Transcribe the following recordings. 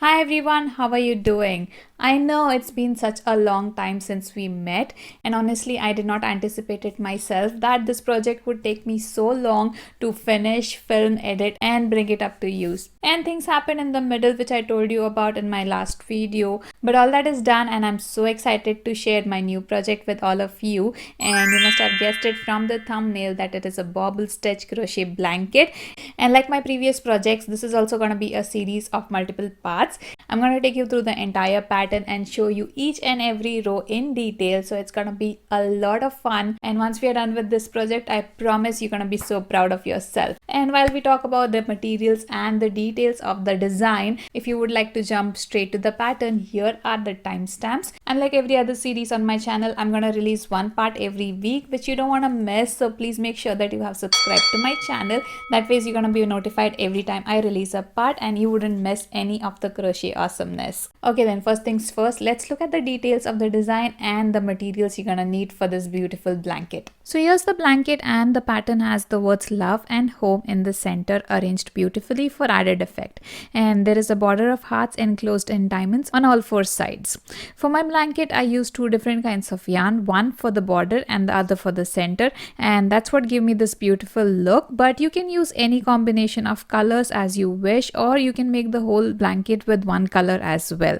Hi everyone, how are you doing? I know it's been such a long time since we met, and honestly, I did not anticipate it myself that this project would take me so long to finish, film, edit, and bring it up to use. And things happened in the middle, which I told you about in my last video. But all that is done, and I'm so excited to share my new project with all of you. And you must have guessed it from the thumbnail that it is a Bobble stitch crochet blanket. And like my previous projects, this is also going to be a series of multiple parts. I'm going to take you through the entire pattern and show you each and every row in detail. So it's going to be a lot of fun. And once we are done with this project, I promise you're going to be so proud of yourself. And while we talk about the materials and the details of the design, if you would like to jump straight to the pattern, here are the timestamps. Unlike every other series on my channel, I'm going to release one part every week, which you don't want to miss. So please make sure that you have subscribed to my channel. That way you're going to be notified every time I release a part and you wouldn't miss any of the crochet awesomeness. Okay, then first things first, let's look at the details of the design and the materials you're gonna need for this beautiful blanket. So here's the blanket, and the pattern has the words love and home in the center, arranged beautifully for added effect. And there is a border of hearts enclosed in diamonds on all four sides. For my blanket, I used two different kinds of yarn, one for the border and the other for the center, and that's what gave me this beautiful look. But you can use any combination of colors as you wish, or you can make the whole blanket with one color as well.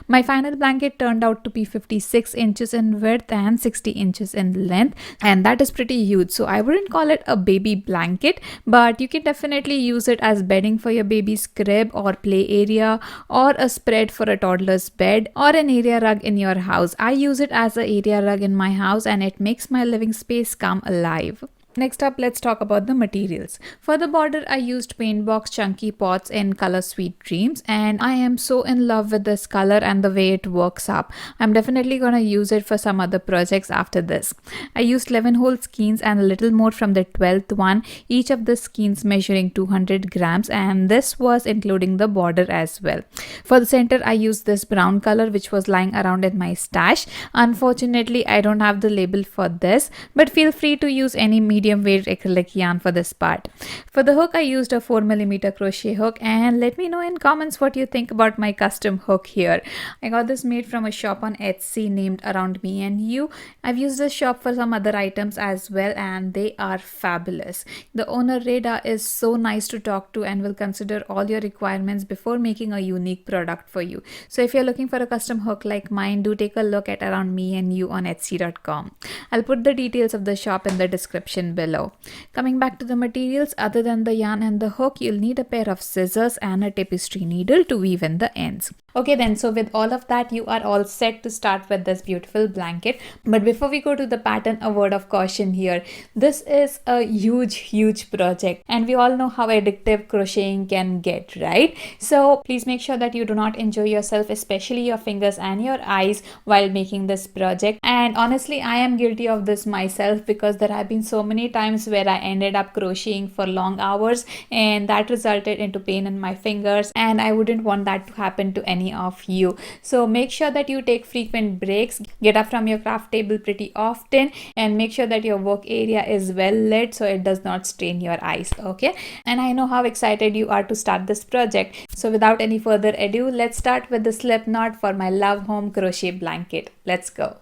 My final blanket turned out to be 56 inches in width and 60 inches in length, and that is pretty huge. So I wouldn't call it a baby blanket, but you can definitely use it as bedding for your baby's crib or play area, or a spread for a toddler's bed, or an area rug in your house. I use it as an area rug in my house, and it makes my living space come alive. Next up, let's talk about the materials. For the border, I used paint box chunky pots in color Sweet Dreams, and I am so in love with this color and the way it works up. I'm definitely gonna use it for some other projects after this. I used 11 hole skeins and a little more from the 12th one, each of the skeins measuring 200 grams, and this was including the border as well. For the center, I used this brown color which was lying around in my stash. Unfortunately, I don't have the label for this, but feel free to use any medium weight acrylic yarn for this part. For the hook, I used a 4mm crochet hook, and let me know in comments what you think about my custom hook here. I got this made from a shop on Etsy named Around Me and You. I've used this shop for some other items as well, and they are fabulous. The owner Reda is so nice to talk to and will consider all your requirements before making a unique product for you. So if you're looking for a custom hook like mine, do take a look at Around Me and You on Etsy.com. I'll put the details of the shop in the description below. Coming back to the materials, other than the yarn and the hook, you'll need a pair of scissors and a tapestry needle to weave in the ends. Okay then, so with all of that, you are all set to start with this beautiful blanket. But before we go to the pattern, a word of caution here. This is a huge project, and we all know how addictive crocheting can get, right? So please make sure that you do not injure yourself, especially your fingers and your eyes, while making this project. And honestly, I am guilty of this myself, because there have been so many times where I ended up crocheting for long hours, and that resulted into pain in my fingers, and I wouldn't want that to happen to any of you. So make sure that you take frequent breaks, get up from your craft table pretty often, and make sure that your work area is well lit so it does not strain your eyes. Okay, and I know how excited you are to start this project. So without any further ado, let's start with the slip knot for my love home crochet blanket. Let's go.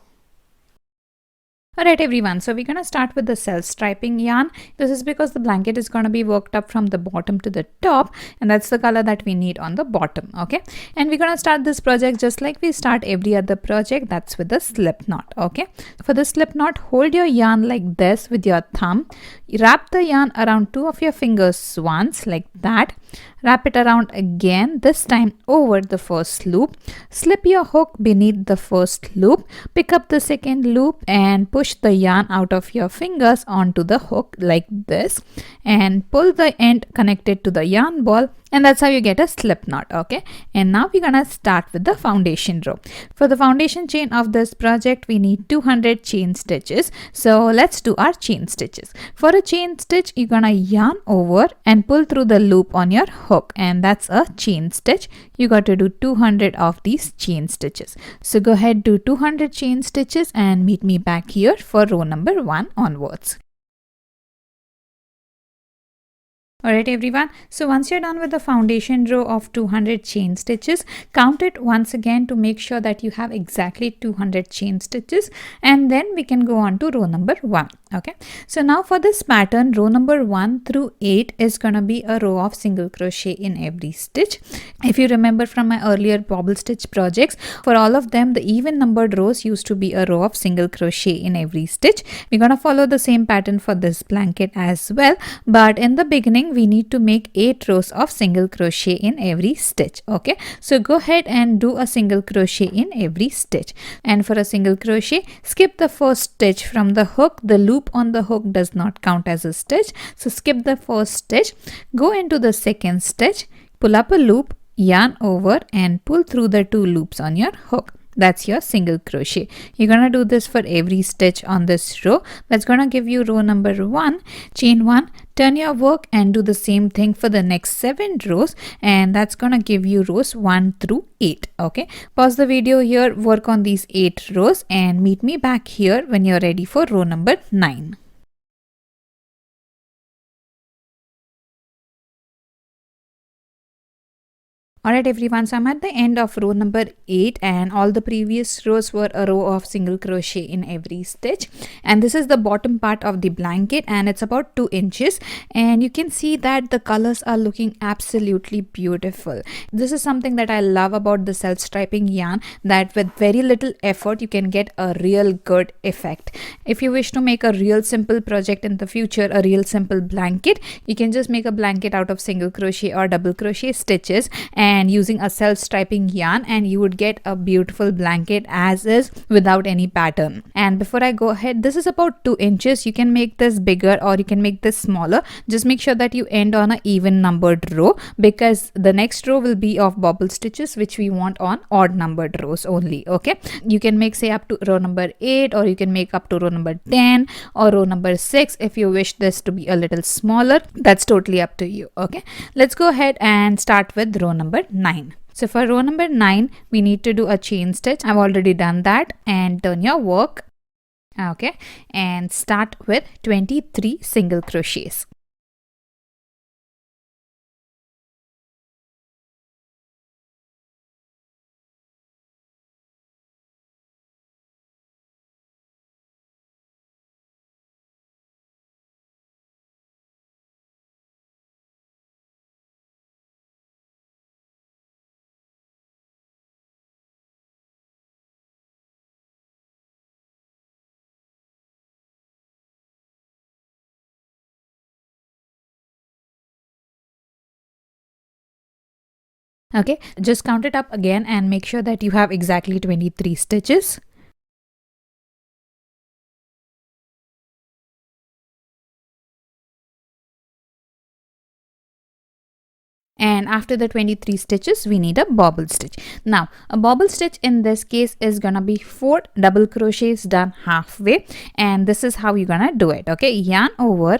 Alright everyone, so we're going to start with the self-striping yarn. This is because the blanket is going to be worked up from the bottom to the top, and that's the color that we need on the bottom. Okay, and we're going to start this project just like we start every other project, that's with the slip knot. Okay, for the slip knot, hold your yarn like this with your thumb. Wrap the yarn around two of your fingers once like that. Wrap it around again, this time over the first loop. Slip your hook beneath the first loop. Pick up the second loop and push the yarn out of your fingers onto the hook like this, and pull the end connected to the yarn ball, and that's how you get a slip knot. Okay, and now we're gonna start with the foundation row. For the foundation chain of this project, we need 200 chain stitches. So let's do our chain stitches. For a chain stitch, you're gonna yarn over and pull through the loop on your hook, and that's a chain stitch. You got to do 200 of these chain stitches. So go ahead, do 200 chain stitches and meet me back here for row number 1 onwards. Alright everyone, so once you're done with the foundation row of 200 chain stitches, count it once again to make sure that you have exactly 200 chain stitches, and then we can go on to row number 1. Okay, so now for this pattern, row number 1 through 8 is gonna be a row of single crochet in every stitch. If you remember from my earlier bobble stitch projects, for all of them the even numbered rows used to be a row of single crochet in every stitch. We're gonna follow the same pattern for this blanket as well, but in the beginning we need to make 8 rows of single crochet in every stitch. Okay, so go ahead and do a single crochet in every stitch, and for a single crochet, skip the first stitch from the hook. The loop on the hook does not count as a stitch, so skip the first stitch, go into the second stitch, pull up a loop, yarn over and pull through the 2 loops on your hook. That's your single crochet. You're gonna do this for every stitch on this row. That's gonna give you row number 1, chain 1, turn your work and do the same thing for the next 7 rows, and that's gonna give you rows 1 through 8. Okay, pause the video here, work on these 8 rows and meet me back here when you're ready for row number 9. Alright everyone, so I'm at the end of row number 8, and all the previous rows were a row of single crochet in every stitch, and this is the bottom part of the blanket and it's about 2 inches, and you can see that the colors are looking absolutely beautiful. This is something that I love about the self-striping yarn, that with very little effort you can get a real good effect. If you wish to make a real simple project in the future, a real simple blanket, you can just make a blanket out of single crochet or double crochet stitches and using a self-striping yarn, and you would get a beautiful blanket as is without any pattern. And before I go ahead, this is about 2 inches. You can make this bigger or you can make this smaller. Just make sure that you end on an even numbered row, because the next row will be of bobble stitches, which we want on odd numbered rows only. Okay, you can make say up to row number 8, or you can make up to row number 10 or row number 6 if you wish this to be a little smaller. That's totally up to you. Okay, let's go ahead and start with row number 9. So for row number 9, we need to do a chain stitch. I've already done that, and turn your work. Okay, and start with 23 single crochets. Okay, just count it up again and make sure that you have exactly 23 stitches. And after the 23 stitches, we need a bobble stitch. Now a bobble stitch in this case is gonna be 4 double crochets done halfway, and this is how you're gonna do it. Okay, yarn over,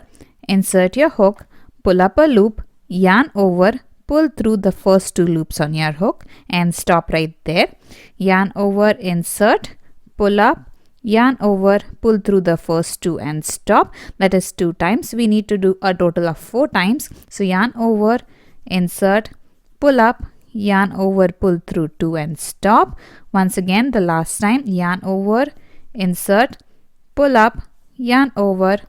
insert your hook, pull up a loop, yarn over, pull through the first 2 loops on your hook and stop right there. Yarn over, insert, pull up, yarn over, pull through the first 2 and stop. That is 2 times. We need to do a total of 4 times. So yarn over, insert, pull up, yarn over, pull through 2 and stop. Once again, the last time, yarn over, insert, pull up, yarn over,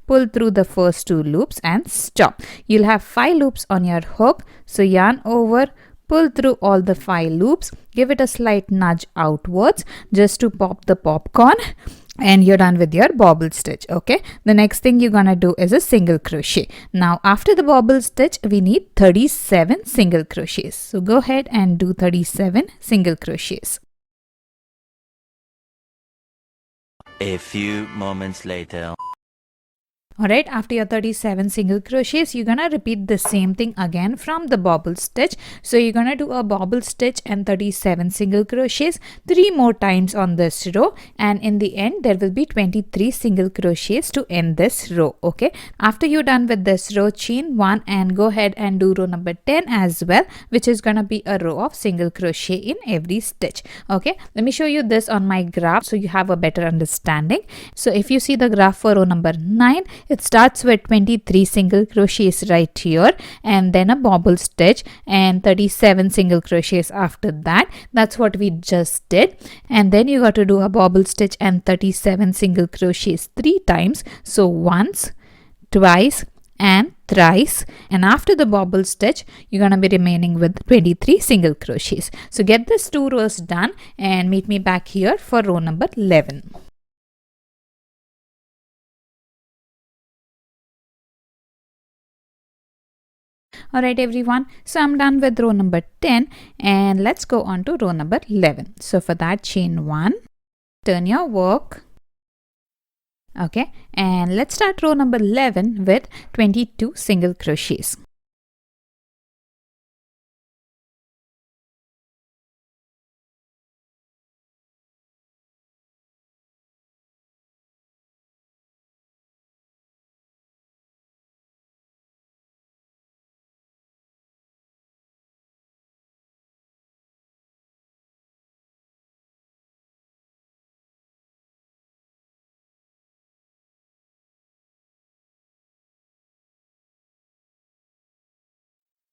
pull through the first 2 loops and stop. You'll have 5 loops on your hook, so yarn over, pull through all the 5 loops, give it a slight nudge outwards just to pop the popcorn, and you're done with your bobble stitch. Okay, the next thing you're gonna do is a single crochet. Now after the bobble stitch, we need 37 single crochets, so go ahead and do 37 single crochets. A few moments later. Alright, after your 37 single crochets, you're gonna repeat the same thing again from the bobble stitch. So you're gonna do a bobble stitch and 37 single crochets 3 more times on this row, and in the end there will be 23 single crochets to end this row. Okay, after you're done with this row, chain 1 and go ahead and do row number 10 as well, which is gonna be a row of single crochet in every stitch. Okay, let me show you this on my graph so you have a better understanding. So if you see the graph for row number 9, It starts with 23 single crochets right here and then a bobble stitch and 37 single crochets after that. That's what we just did. And then you got to do a bobble stitch and 37 single crochets 3 times. So once, twice and thrice, and after the bobble stitch you're going to be remaining with 23 single crochets. So get this 2 rows done and meet me back here for row number 11. Alright everyone, so I'm done with row number 10 and let's go on to row number 11. So for that, chain 1, turn your work. Okay, and let's start row number 11 with 22 single crochets.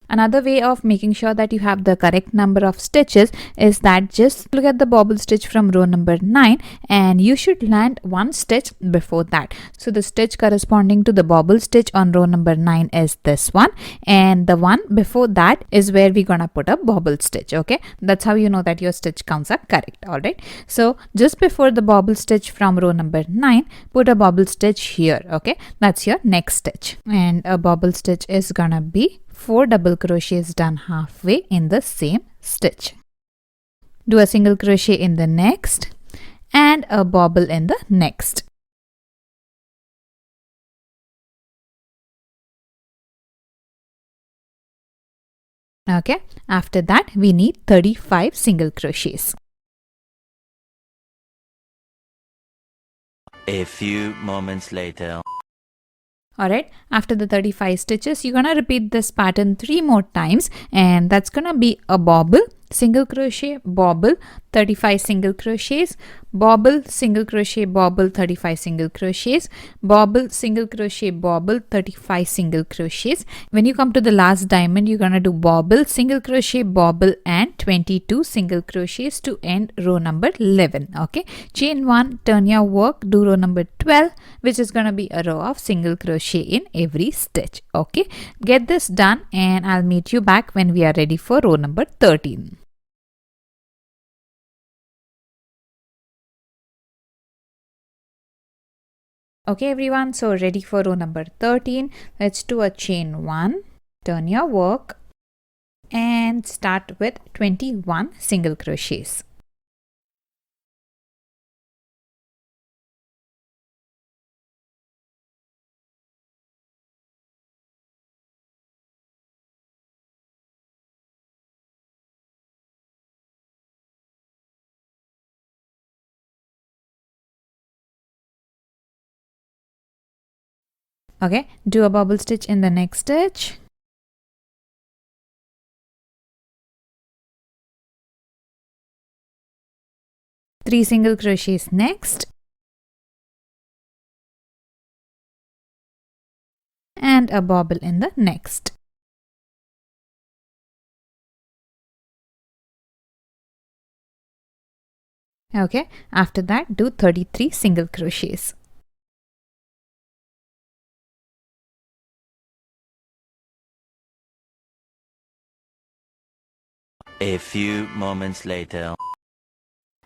Another way of making sure that you have the correct number of stitches is that just look at the bobble stitch from row number 9 and you should land 1 stitch before that. So the stitch corresponding to the bobble stitch on row number 9 is this one, and the one before that is where we're gonna put a bobble stitch. Okay, that's how you know that your stitch counts are correct. Alright, so just before the bobble stitch from row number 9, put a bobble stitch here. Okay, that's your next stitch, and a bobble stitch is gonna be 4 double crochets done halfway in the same stitch. Do a single crochet in the next and a bobble in the next. Okay, after that we need 35 single crochets. A few moments later. Alright, after the 35 stitches, you're gonna repeat this pattern 3 more times, and that's gonna be a bobble, single crochet, bobble, 35 single crochets, bobble, single crochet, bobble, 35 single crochets, bobble, single crochet, bobble, 35 single crochets. When you come to the last diamond, you're gonna do bobble, single crochet, bobble and 22 single crochets to end row number 11. Okay, chain 1, turn your work, do row number 12, which is gonna be a row of single crochet in every stitch. Okay, get this done and I'll meet you back when we are ready for row number 13. Okay everyone, so ready for row number 13. Let's do a chain 1, turn your work and start with 21 single crochets. Okay, do a bobble stitch in the next stitch. Three single crochets next. And a bobble in the next. Okay, after that do 33 single crochets. A few moments later.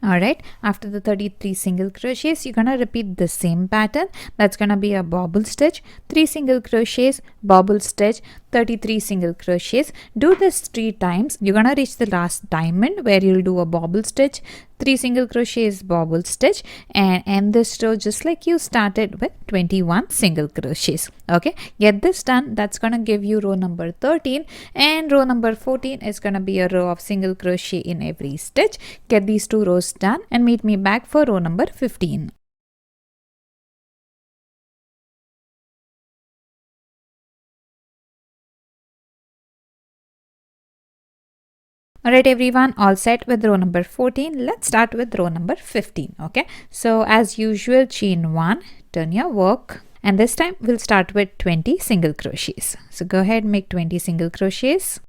Alright, after the 33 single crochets, you're gonna repeat the same pattern. That's gonna be a bobble stitch, 3 single crochets, bobble stitch, 33 single crochets. Do this 3 times. You're gonna reach the last diamond where you'll do a bobble stitch, 3 single crochets, bobble stitch, and end this row just like you started with 21 single crochets. Okay, get this done. That's gonna give you row number 13, and row number 14 is gonna be a row of single crochet in every stitch. Get these 2 rows done and meet me back for row number 15. Alright everyone, all set with row number 14. Let's start with row number 15. Okay, so as usual, chain 1, turn your work And this time we'll start with 20 single crochets. So go ahead and make 20 single crochets.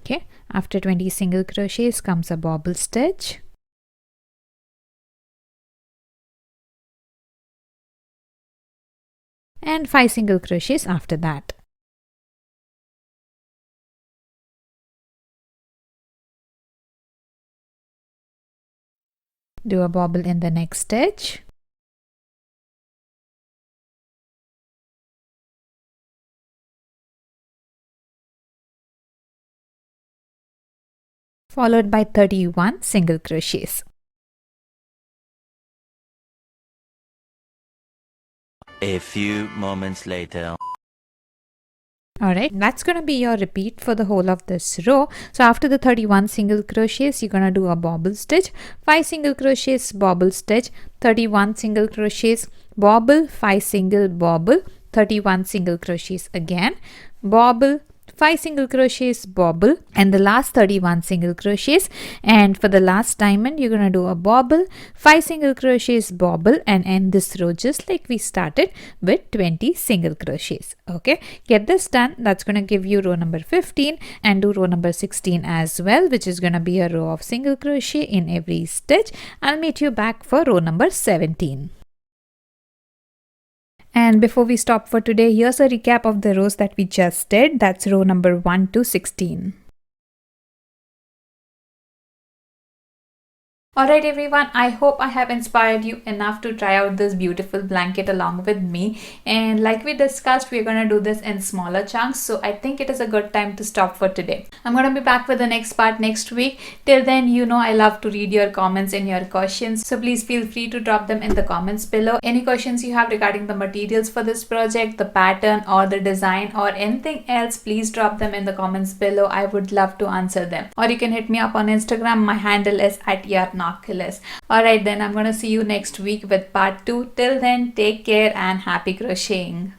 Okay, after 20 single crochets comes a bobble stitch. And 5 single crochets after that. Do a bobble in the next stitch. Followed by 31 single crochets. A few moments later. Alright, that's going to be your repeat for the whole of this row. So after the 31 single crochets, you're going to do a bobble stitch, 5 single crochets, bobble stitch, 31 single crochets, bobble, 5 single bobble, 31 single crochets again, bobble, 5 single crochets, bobble, and the last 31 single crochets. And for the last diamond, you're going to do a bobble, 5 single crochets, bobble, and end this row just like we started with 20 single crochets. Okay, get this done. That's going to give you row number 15, and do row number 16 as well, which is going to be a row of single crochet in every stitch. I'll meet you back for row number 17. And before we stop for today, here's a recap of the rows that we just did. That's row number 1 to 16. Alright everyone, I hope I have inspired you enough to try out this beautiful blanket along with me. And like we discussed, we're going to do this in smaller chunks. So I think it is a good time to stop for today. I'm going to be back with the next part next week. Till then, you know I love to read your comments and your questions. So please feel free to drop them in the comments below. Any questions you have regarding the materials for this project, the pattern or the design or anything else, please drop them in the comments below. I would love to answer them. Or you can hit me up on Instagram. My handle is @Yarnoculous. Alright then, I'm gonna see you next week with part 2. Till then, take care and happy crocheting.